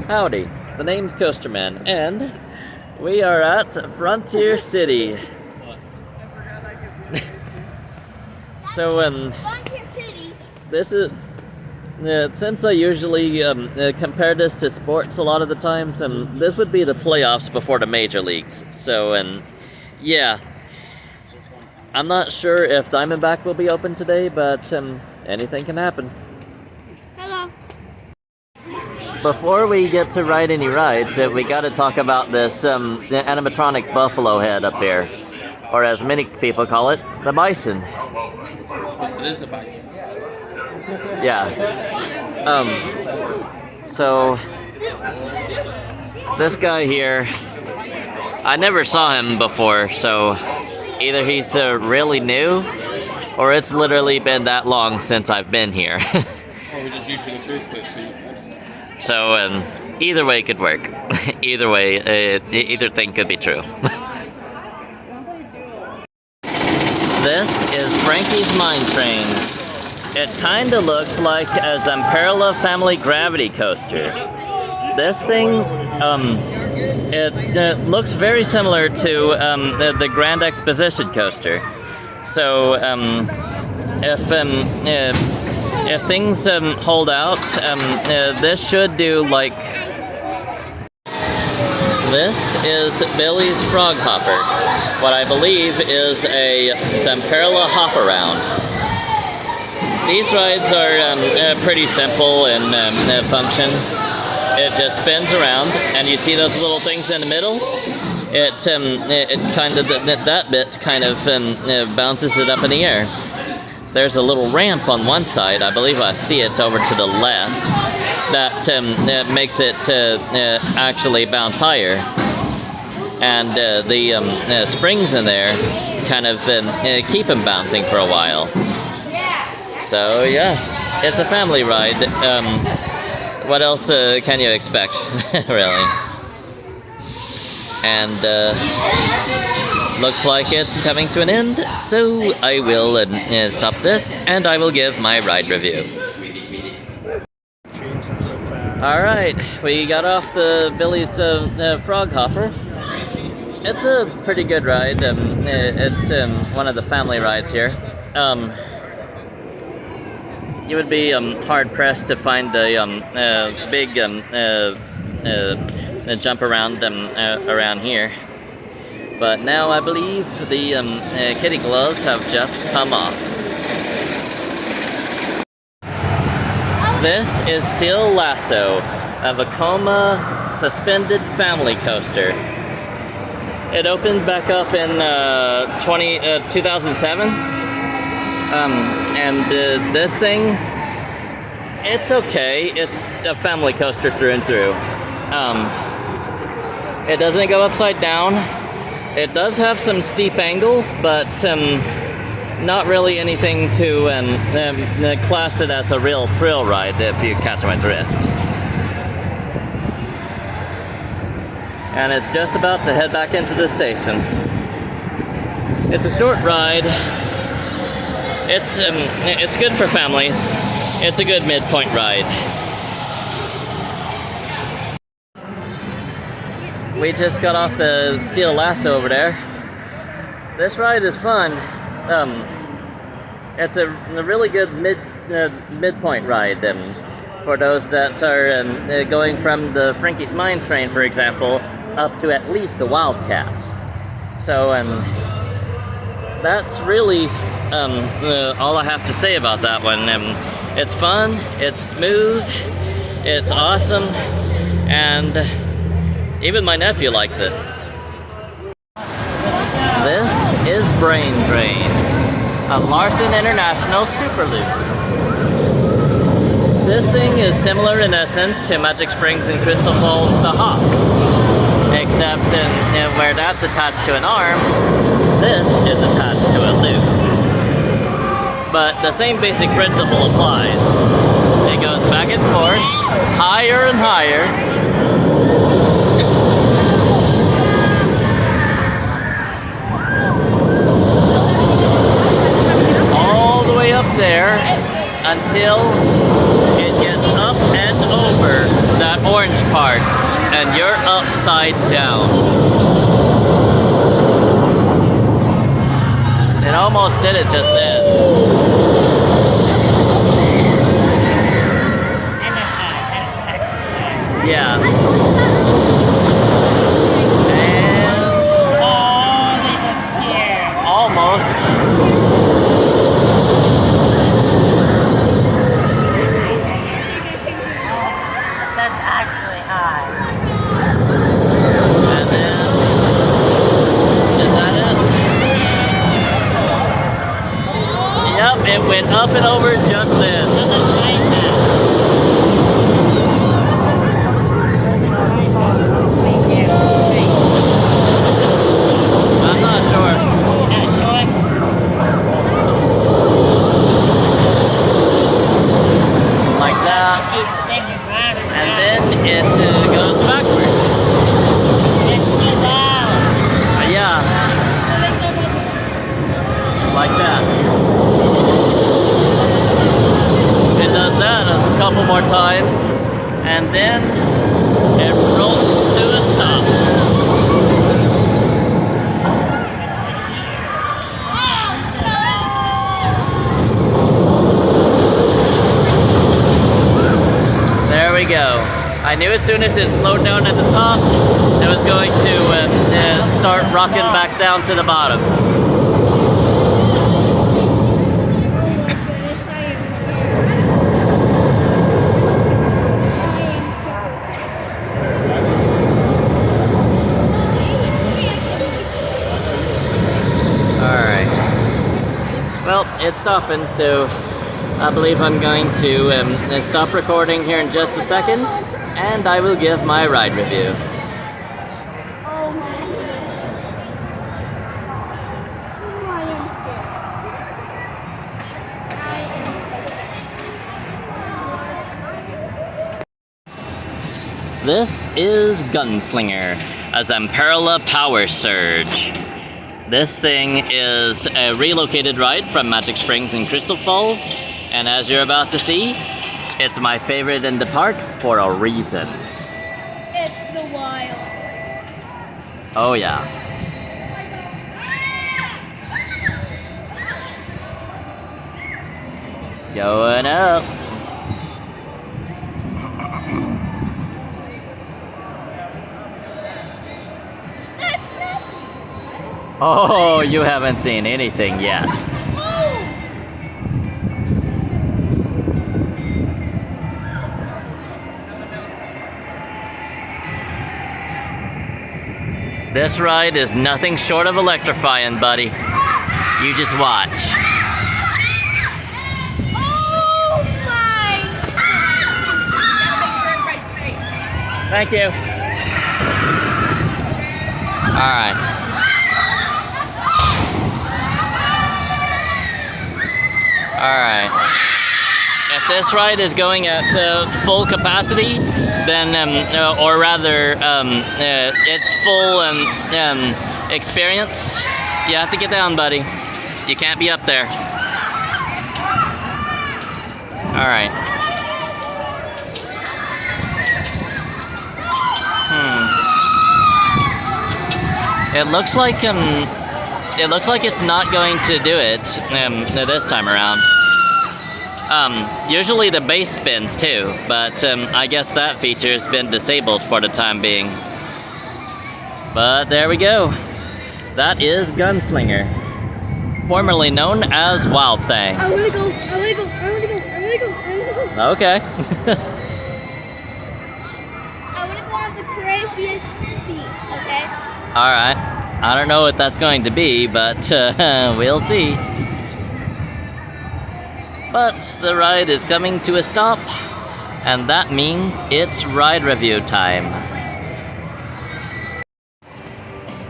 Howdy, the name's Coasterman, and we are at Frontier City. So, this is, since I usually compare this to sports a lot of the times, this would be the playoffs before the major leagues. So, yeah. I'm not sure if Diamondback will be open today, but anything can happen. Hello. Before we get to ride any rides, we got to talk about this the animatronic buffalo head up here, or as many people call it, the bison. It is a bison. Yeah. So this guy here, I never saw him before, so either he's really new, or it's literally been that long since I've been here. Well, we just used the truth clip, So, either way could work. Either way, either thing could be true. This is Frankie's Mine Train. It kinda looks like a Zamperla Family Gravity Coaster. This thing, it looks very similar to the Grand Exposition Coaster. So, if things hold out, this should do like... This is Billy's Frog Hopper, what I believe is a Zamperla hop around. These rides are pretty simple in function. It just spins around, and you see those little things in the middle? It kind of, that bit kind of bounces it up in the air. There's a little ramp on one side, I believe I see it over to the left, that makes it actually bounce higher. And the springs in there kind of keep them bouncing for a while. So yeah, it's a family ride. What else can you expect, really? And looks like it's coming to an end, so I will stop this and I will give my ride review. Alright, we got off the Billy's Frog Hopper. It's a pretty good ride. It's one of the family rides here. You would be hard pressed to find the big jump around around here. But now I believe the kitty gloves have just come off. This is Steel Lasso, a Vekoma suspended family coaster. It opened back up in 2007. And this thing, it's okay. It's a family coaster through and through. It doesn't go upside down. It does have some steep angles, but not really anything to class it as a real thrill ride, if you catch my drift. And it's just about to head back into the station. It's a short ride. It's good for families. It's a good midpoint ride. We just got off the Steel Lasso over there. This ride is fun. It's a really good midpoint ride for those that are going from the Frankie's Mine Train, for example, up to at least the Wildcat. So that's really all I have to say about that one. It's fun, it's smooth, it's awesome, and even my nephew likes it. This is Brain Drain, a Larson International Superloop. This thing is similar in essence to Magic Springs and Crystal Falls The Hawk, except where that's attached to an arm, this is attached to a loop. But the same basic principle applies. It goes back and forth, higher and higher. All the way up until it gets up and over that orange part. part, and you're upside down. It almost did it just then. And that's high. That's actually high. Yeah. Oh, they look scared. Almost. That's actually high. And then, is that it? Yep, it went up and over just then. How much high is that? Thank you. I'm not sure. Not sure? Like that. Keep spinning round and And round. then it goes backwards. It's so loud. Yeah, like that. It does that a couple more times, and then it rolls to a stop. There we go. I knew as soon as it slowed down at the top, it was going to start rocking back down to the bottom. Alright. Well, it's stopping, so I believe I'm going to stop recording here in just a second, and I will give my ride review. Oh my goodness. Oh, I am scared. I am scared. This is Gunslinger, a Zamperla Power Surge. This thing is a relocated ride from Magic Springs and Crystal Falls, and as you're about to see, it's my favorite in the park for a reason. It's the wildest. Oh yeah. Going up. That's nothing. Oh, you haven't seen anything yet. Oh! This ride is nothing short of electrifying, buddy. You just watch. Oh my! Thank you. Alright. Alright. If this ride is going at full capacity, then, or rather, its full experience, you have to get down, buddy. You can't be up there. Alright. It looks like it's not going to do it this time around. Usually the base spins too, but I guess that feature's been disabled for the time being. But there we go. That is Gunslinger, formerly known as Wild Thing. I wanna go, I wanna go, I wanna go, I wanna go, I wanna go. Okay. I wanna go on the craziest seat, okay? Alright. I don't know what that's going to be, but we'll see. But the ride is coming to a stop, and that means it's ride review time.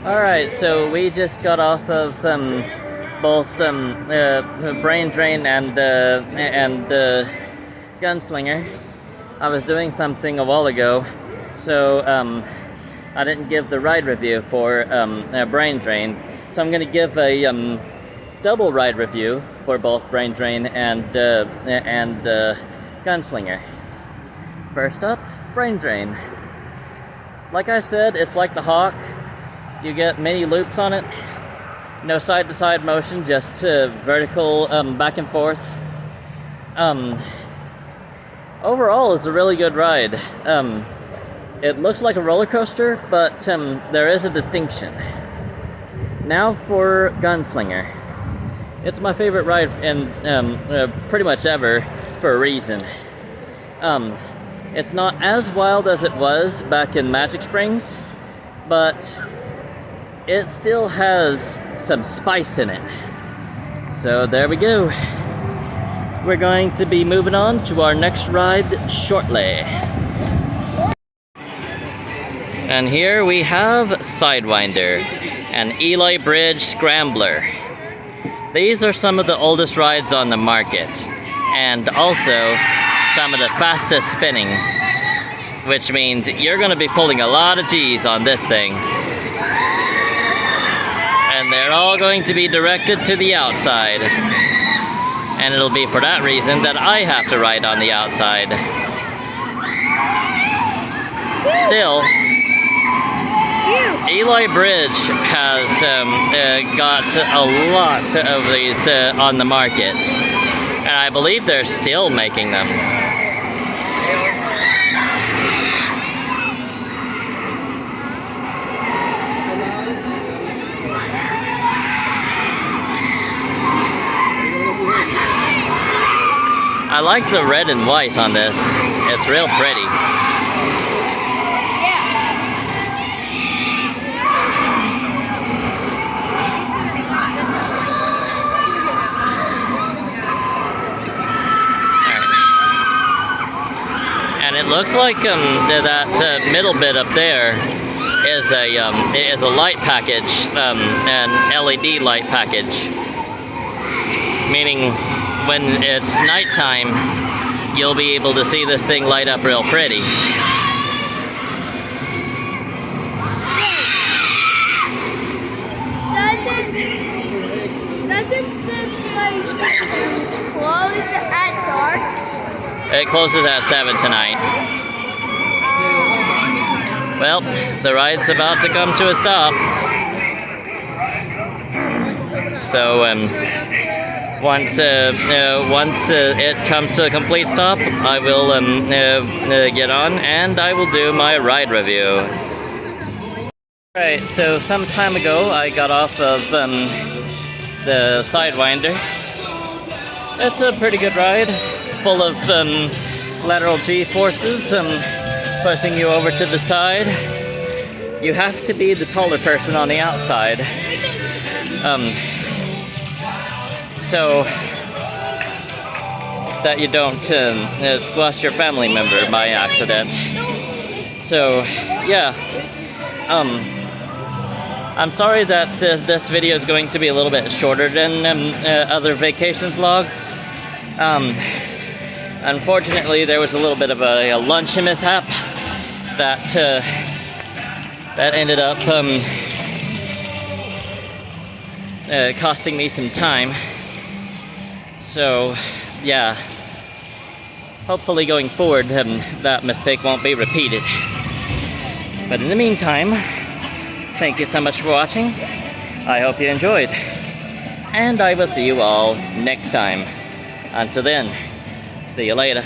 Alright, so we just got off of both Brain Drain and Gunslinger. I was doing something a while ago, so I didn't give the ride review for Brain Drain, so I'm going to give a double ride review for both Brain Drain and Gunslinger. First up, Brain Drain. like I said, it's like the Hawk. You get many loops on it. No side-to-side motion, just vertical back and forth. Overall, it's a really good ride. It looks like a roller coaster, but there is a distinction. Now for Gunslinger. It's my favorite ride in pretty much ever, for a reason. It's not as wild as it was back in Magic Springs, but it still has some spice in it. So there we go. We're going to be moving on to our next ride shortly. And here we have Sidewinder, an Eli Bridge Scrambler. These are some of the oldest rides on the market, and also some of the fastest spinning, which means you're going to be pulling a lot of G's on this thing. And they're all going to be directed to the outside. And it'll be for that reason that I have to ride on the outside. Still, Eli Bridge has got a lot of these on the market. And I believe they're still making them. I like the red and white on this. It's real pretty. And it looks like that middle bit up there is a light package, an LED light package, meaning when it's nighttime, you'll be able to see this thing light up real pretty. Doesn't this place close at dark? It closes at 7 tonight. Well, the ride's about to come to a stop. So, once it comes to a complete stop, I will get on and I will do my ride review. Alright, so some time ago I got off of the Sidewinder. It's a pretty good ride, full of lateral G-forces pushing you over to the side. You have to be the taller person on the outside. So that you don't squash your family member by accident. So yeah, I'm sorry that this video is going to be a little bit shorter than other vacation vlogs. Unfortunately, there was a little bit of a lunch mishap that ended up costing me some time. So, yeah, hopefully going forward that mistake won't be repeated. But in the meantime, thank you so much for watching. I hope you enjoyed. And I will see you all next time. Until then, see you later.